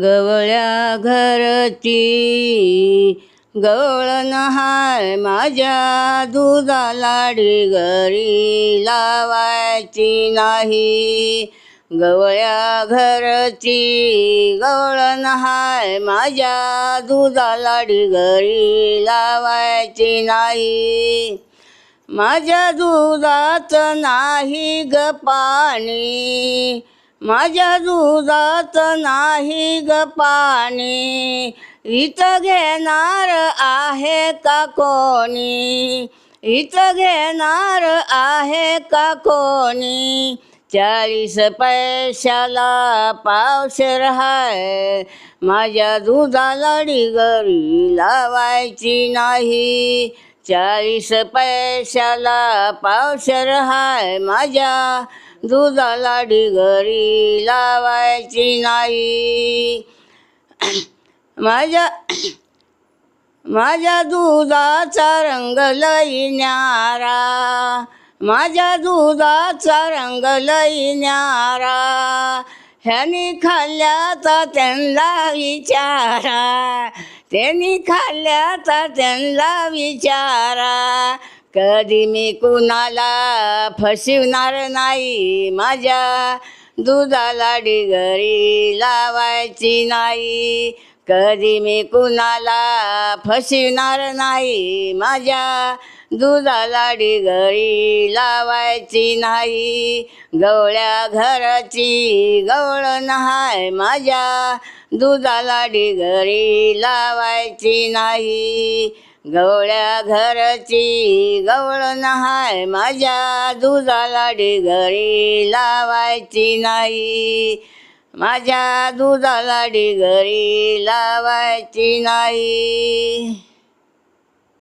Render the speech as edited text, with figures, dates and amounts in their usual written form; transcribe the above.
गवळ्या घरची गवळण हाय माझ्या दुधाला घरी लावायची नाही. गवळ्या घरची गवळण हाय माझ्या दुधाला घरी लावायची नाही. माझ्या दुधात नाही ग पाणी, माझ्या दुधात नाही ग पाणी. इथं घेणार आहे का कोणी, इथं घेणार आहे का कोणी. 40 पैशाला पावशेर हाय माझ्या दुधाला घरी लावायची नाही. 40 पैशाला पावशेर हाय माझ्या दुधाला घरी लावायची नाही. माझ्या दुधाचा रंग लई न्यारा, माझ्या दुधाचा रंग लई न्यारा. ह्यानी खाल्ल्याचा त्यांना विचारा, त्यांनी खाल्ल्याचा त्यांना विचारा. कधी मी कुणाला फसवणार नाही, माझ्या दुधाला घरी लावायची नाही. कधी मी कुणाला फसवणार नाही, माझ्या दुधाला घरी लावायची नाही. गवळ्या घरची गवळण हाय माझ्या दुधाला घरी लावायची नाही. गवळ्या घरची गवळण हाय माझ्या दुधाला घरी लावायची नाही. माझ्या दुधाला घरी लावायची नाही.